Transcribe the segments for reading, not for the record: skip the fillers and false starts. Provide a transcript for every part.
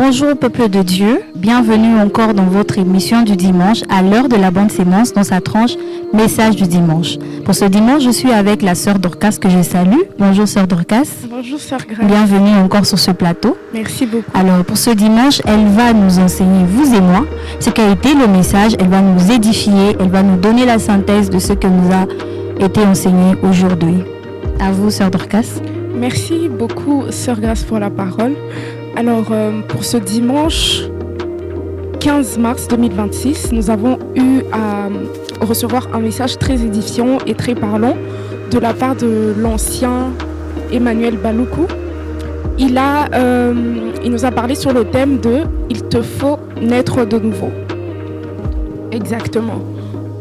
Bonjour peuple de Dieu, bienvenue encore dans votre émission du dimanche à l'heure de la bonne sémence dans sa tranche Message du dimanche. Pour ce dimanche, je suis avec la sœur Dorcas que je salue. Bonjour sœur Dorcas. Bonjour sœur Grace. Bienvenue encore sur ce plateau. Merci beaucoup. Alors pour ce dimanche, elle va nous enseigner, vous et moi, ce qu'a été le message. Elle va nous édifier, elle va nous donner la synthèse de ce que nous a été enseigné aujourd'hui. À vous sœur Dorcas. Merci beaucoup sœur Grace pour la parole. Alors pour ce dimanche 15 mars 2026, nous avons eu à recevoir un message très édifiant et très parlant de la part de l'ancien Emmanuel Baloukou. Il nous a parlé sur le thème de « Il te faut naître de nouveau ». Exactement.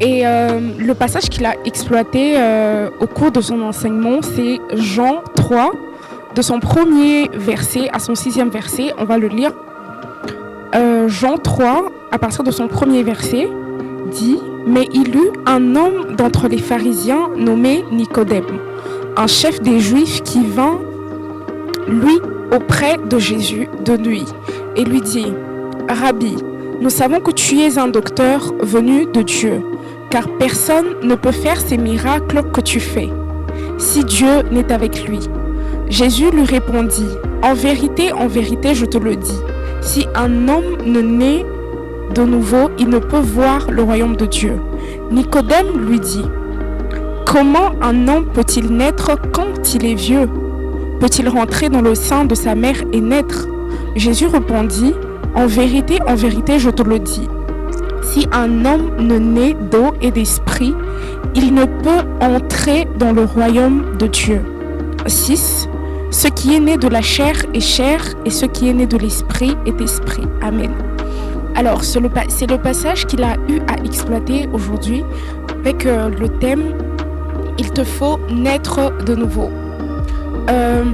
Et le passage qu'il a exploité au cours de son enseignement, c'est Jean 3, de son premier verset à son 6e verset. On va le lire. Jean 3, à partir de son premier verset, dit « Mais il eut un homme d'entre les pharisiens nommé Nicodème, un chef des Juifs qui vint, lui, auprès de Jésus de nuit, et lui dit « Rabbi, nous savons que tu es un docteur venu de Dieu, car personne ne peut faire ces miracles que tu fais, si Dieu n'est avec lui. » Jésus lui répondit « en vérité, je te le dis, si un homme ne naît de nouveau, il ne peut voir le royaume de Dieu. » Nicodème lui dit « Comment un homme peut-il naître quand il est vieux? Peut-il rentrer dans le sein de sa mère et naître? » Jésus répondit « en vérité, je te le dis, si un homme ne naît d'eau et d'esprit, il ne peut entrer dans le royaume de Dieu. » 6. Ce qui est né de la chair est chair, et ce qui est né de l'esprit est esprit. Amen. Alors, c'est le passage qu'il a eu à exploiter aujourd'hui avec le thème « Il te faut naître de nouveau ».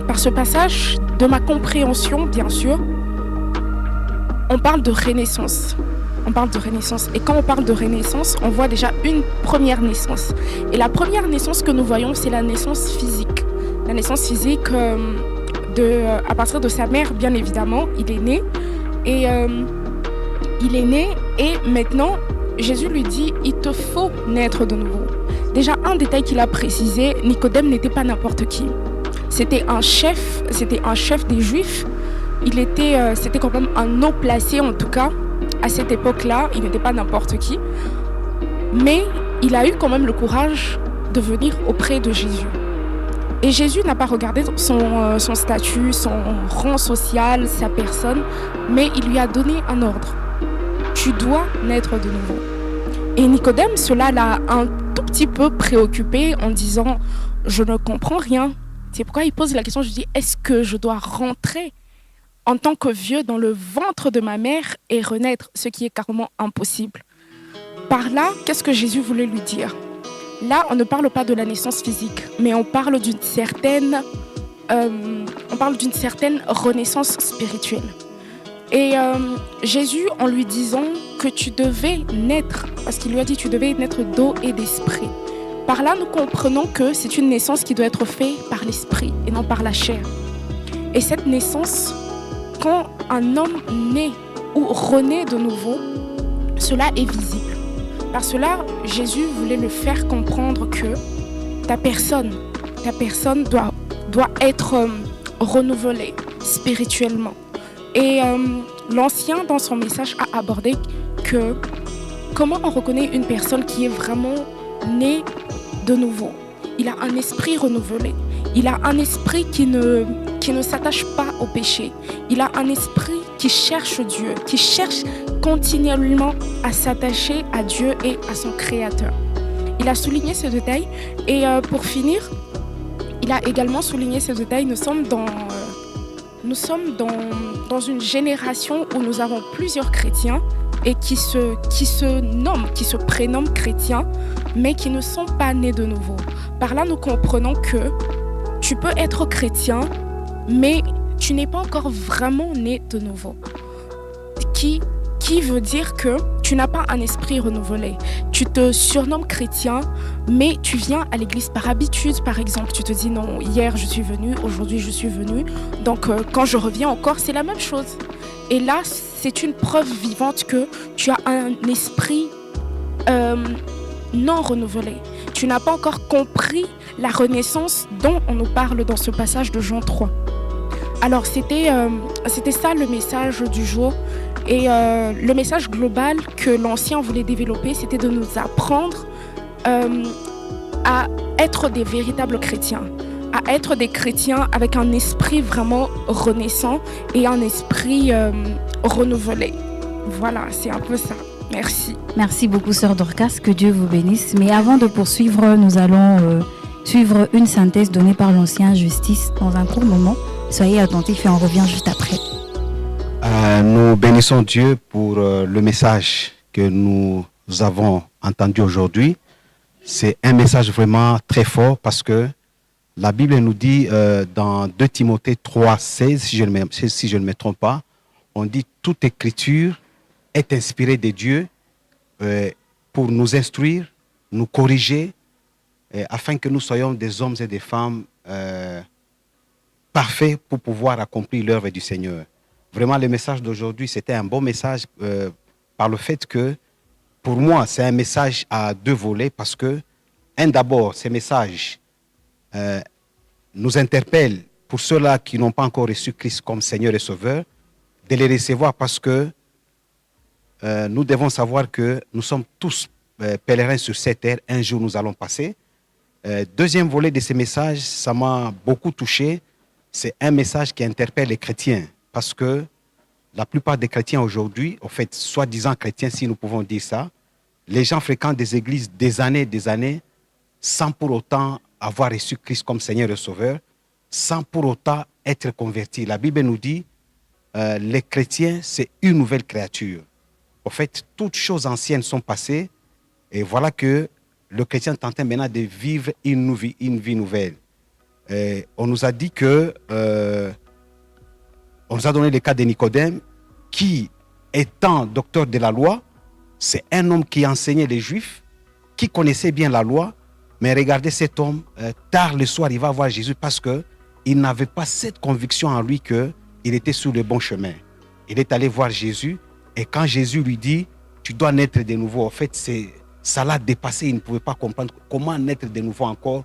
Par ce passage, de ma compréhension, bien sûr, on parle de renaissance. Et quand on parle de renaissance, on voit déjà une première naissance. Et la première naissance que nous voyons, c'est la naissance physique. La naissance physique à partir de sa mère, bien évidemment, il est né. Et maintenant, Jésus lui dit, il te faut naître de nouveau. Déjà, un détail qu'il a précisé, Nicodème n'était pas n'importe qui. C'était un chef des Juifs. C'était quand même un haut placé, en tout cas. À cette époque-là, il n'était pas n'importe qui. Mais il a eu quand même le courage de venir auprès de Jésus. Et Jésus n'a pas regardé son statut, son rang social, sa personne, mais il lui a donné un ordre. Tu dois naître de nouveau. Et Nicodème, cela l'a un tout petit peu préoccupé en disant « Je ne comprends rien ». C'est pourquoi il pose la question, je dis « Est-ce que je dois rentrer en tant que vieux dans le ventre de ma mère et renaître, ce qui est carrément impossible ?» Par là, qu'est-ce que Jésus voulait lui dire ? Là, on ne parle pas de la naissance physique, mais on parle d'une certaine renaissance spirituelle. Et Jésus, en lui disant que tu devais naître, parce qu'il lui a dit tu devais naître d'eau et d'esprit. Par là, nous comprenons que c'est une naissance qui doit être faite par l'esprit et non par la chair. Et cette naissance, quand un homme naît ou renaît de nouveau, cela est visible. Par cela, Jésus voulait le faire comprendre que ta personne doit être renouvelée spirituellement. Et l'Ancien, dans son message, a abordé que comment on reconnaît une personne qui est vraiment née de nouveau. Il a un esprit renouvelé. Il a un esprit qui ne s'attache pas au péché. Il a un esprit qui cherche Dieu, qui cherche continuellement à s'attacher à Dieu et à son Créateur. Il a souligné ce détail et pour finir, il a également souligné ce détail. Nous sommes dans une génération où nous avons plusieurs chrétiens et qui se prénomment chrétiens, mais qui ne sont pas nés de nouveau. Par là, nous comprenons que tu peux être chrétien, mais tu n'es pas encore vraiment né de nouveau. Qui veut dire que tu n'as pas un esprit renouvelé. Tu te surnommes chrétien, mais tu viens à l'église par habitude, par exemple. Tu te dis non, hier je suis venu, aujourd'hui je suis venu. Donc quand je reviens encore, c'est la même chose. Et là, c'est une preuve vivante que tu as un esprit non renouvelé. Tu n'as pas encore compris la renaissance dont on nous parle dans ce passage de Jean 3. Alors, c'était ça le message du jour. Et le message global que l'ancien voulait développer, c'était de nous apprendre à être des véritables chrétiens, à être des chrétiens avec un esprit vraiment renaissant et un esprit renouvelé. Voilà, c'est un peu ça. Merci. Merci beaucoup, Sœur Dorcas, que Dieu vous bénisse. Mais avant de poursuivre, nous allons suivre une synthèse donnée par l'ancien Justice dans un court moment. Soyez attentifs et on revient juste après. Nous bénissons Dieu pour le message que nous avons entendu aujourd'hui. C'est un message vraiment très fort parce que la Bible nous dit dans 2 Timothée 3,16, si je ne me trompe pas, on dit « Toute écriture est inspirée de Dieu pour nous instruire, nous corriger, afin que nous soyons des hommes et des femmes parfaits pour pouvoir accomplir l'œuvre du Seigneur. » Vraiment, le message d'aujourd'hui, c'était un bon message par le fait que, pour moi, c'est un message à 2 volets parce que, d'abord, ces messages nous interpellent pour ceux-là qui n'ont pas encore reçu Christ comme Seigneur et Sauveur, de les recevoir parce que nous devons savoir que nous sommes tous pèlerins sur cette terre. Un jour, nous allons passer. Deuxième volet de ces messages, ça m'a beaucoup touché. C'est un message qui interpelle les chrétiens. Parce que la plupart des chrétiens aujourd'hui, en fait, soi-disant chrétiens, si nous pouvons dire ça, les gens fréquentent des églises des années, sans pour autant avoir reçu Christ comme Seigneur et Sauveur, sans pour autant être convertis. La Bible nous dit, les chrétiens, c'est une nouvelle créature. En fait, toutes choses anciennes sont passées, et voilà que le chrétien est en train maintenant de vivre une vie nouvelle. Et on nous a dit que... on nous a donné le cas de Nicodème, qui, étant docteur de la loi, c'est un homme qui enseignait les Juifs, qui connaissait bien la loi, mais regardez cet homme, tard le soir, il va voir Jésus parce qu'il n'avait pas cette conviction en lui qu'il était sur le bon chemin. Il est allé voir Jésus, et quand Jésus lui dit, tu dois naître de nouveau, en fait, ça l'a dépassé, il ne pouvait pas comprendre comment naître de nouveau encore,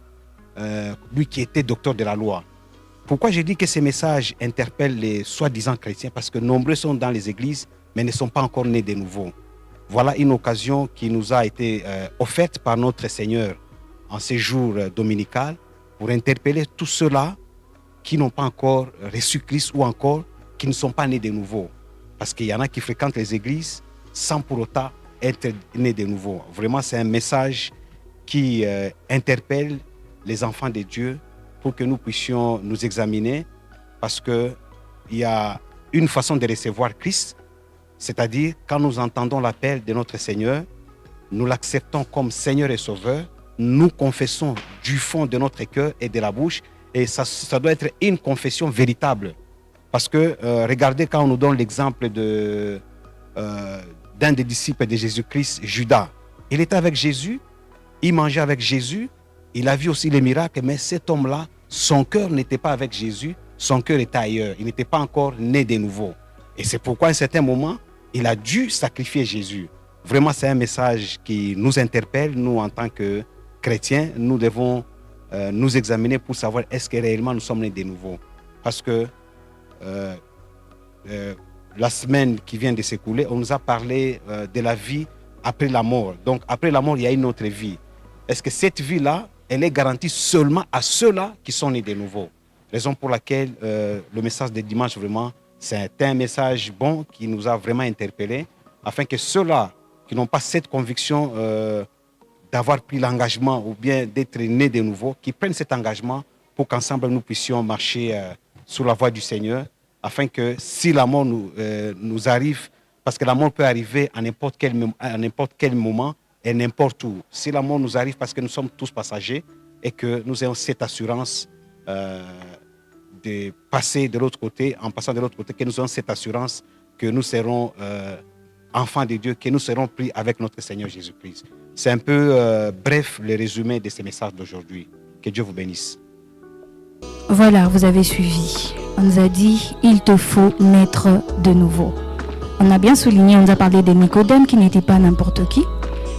lui qui était docteur de la loi. Pourquoi je dis que ces messages interpellent les soi-disant chrétiens? Parce que nombreux sont dans les églises, mais ne sont pas encore nés de nouveau. Voilà une occasion qui nous a été offerte par notre Seigneur en ces jours dominical pour interpeller tous ceux-là qui n'ont pas encore reçu Christ ou encore qui ne sont pas nés de nouveau. Parce qu'il y en a qui fréquentent les églises sans pour autant être nés de nouveau. Vraiment, c'est un message qui interpelle les enfants de Dieu pour que nous puissions nous examiner, parce qu'il y a une façon de recevoir Christ, c'est-à-dire quand nous entendons l'appel de notre Seigneur, nous l'acceptons comme Seigneur et Sauveur, nous confessons du fond de notre cœur et de la bouche, et ça doit être une confession véritable. Parce que, regardez quand on nous donne l'exemple d'un des disciples de Jésus-Christ, Judas. Il était avec Jésus, il mangeait avec Jésus, il a vu aussi les miracles, mais cet homme-là, son cœur n'était pas avec Jésus, son cœur était ailleurs. Il n'était pas encore né de nouveau. Et c'est pourquoi à un certain moment, il a dû sacrifier Jésus. Vraiment, c'est un message qui nous interpelle, nous en tant que chrétiens. Nous devons nous examiner pour savoir est-ce que réellement nous sommes nés de nouveau. Parce que la semaine qui vient de s'écouler, on nous a parlé de la vie après la mort. Donc, après la mort, il y a une autre vie. Est-ce que cette vie-là, elle est garantie seulement à ceux-là qui sont nés de nouveau? Raison pour laquelle le message de dimanche, vraiment, c'est un message bon qui nous a vraiment interpellés, afin que ceux-là qui n'ont pas cette conviction d'avoir pris l'engagement ou bien d'être nés de nouveau, qui prennent cet engagement pour qu'ensemble nous puissions marcher sur la voie du Seigneur, afin que si la mort nous arrive, parce que la mort peut arriver à n'importe quel moment, et n'importe où. Si la mort nous arrive parce que nous sommes tous passagers et que nous avons cette assurance de passer de l'autre côté, en passant de l'autre côté, que nous avons cette assurance que nous serons enfants de Dieu, que nous serons pris avec notre Seigneur Jésus-Christ. C'est un peu bref le résumé de ces messages d'aujourd'hui. Que Dieu vous bénisse. Voilà, vous avez suivi. On nous a dit, il te faut naître de nouveau. On a bien souligné, on nous a parlé de Nicodème qui n'était pas n'importe qui.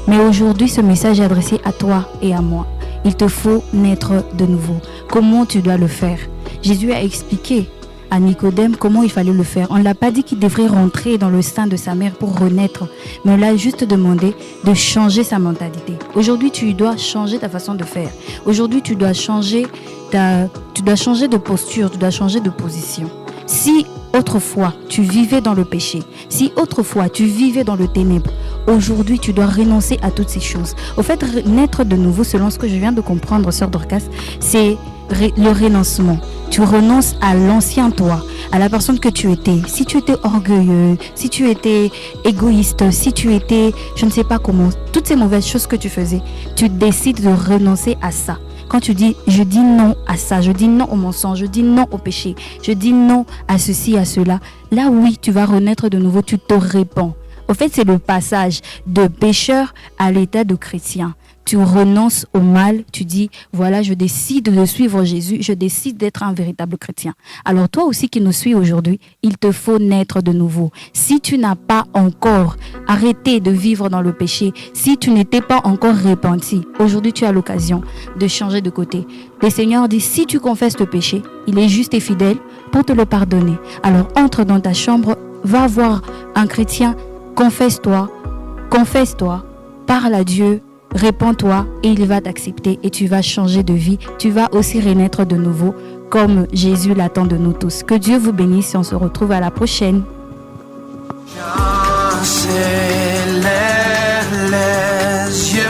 Mais aujourd'hui, ce message est adressé à toi et à moi. Il te faut naître de nouveau. Comment tu dois le faire? Jésus a expliqué à Nicodème comment il fallait le faire. On ne l'a pas dit qu'il devrait rentrer dans le sein de sa mère pour renaître, mais on l'a juste demandé de changer sa mentalité. Aujourd'hui, tu dois changer ta façon de faire. Aujourd'hui, tu dois changer de posture, tu dois changer de position. Si autrefois tu vivais dans le péché, si autrefois tu vivais dans le ténèbre, aujourd'hui tu dois renoncer à toutes ces choses. Au fait, naître de nouveau, selon ce que je viens de comprendre, sœur Dorcas, c'est le renoncement. Tu renonces à l'ancien toi, à la personne que tu étais. Si tu étais orgueilleux, si tu étais égoïste, si tu étais, je ne sais pas comment, toutes ces mauvaises choses que tu faisais, tu décides de renoncer à ça. Quand tu dis, je dis non à ça, je dis non au mensonge, je dis non au péché, je dis non à ceci, à cela, là oui, tu vas renaître de nouveau, tu te répands. Au fait, c'est le passage de pécheur à l'état de chrétien. Tu renonces au mal, tu dis, voilà, je décide de suivre Jésus, je décide d'être un véritable chrétien. Alors toi aussi qui nous suis aujourd'hui, il te faut naître de nouveau. Si tu n'as pas encore arrêté de vivre dans le péché, si tu n'étais pas encore repenti, aujourd'hui tu as l'occasion de changer de côté. Le Seigneur dit, si tu confesses le péché, il est juste et fidèle pour te le pardonner. Alors entre dans ta chambre, va voir un chrétien, confesse-toi, parle à Dieu, répands-toi et il va t'accepter et tu vas changer de vie. Tu vas aussi renaître de nouveau comme Jésus l'attend de nous tous. Que Dieu vous bénisse et on se retrouve à la prochaine. Quand c'est les yeux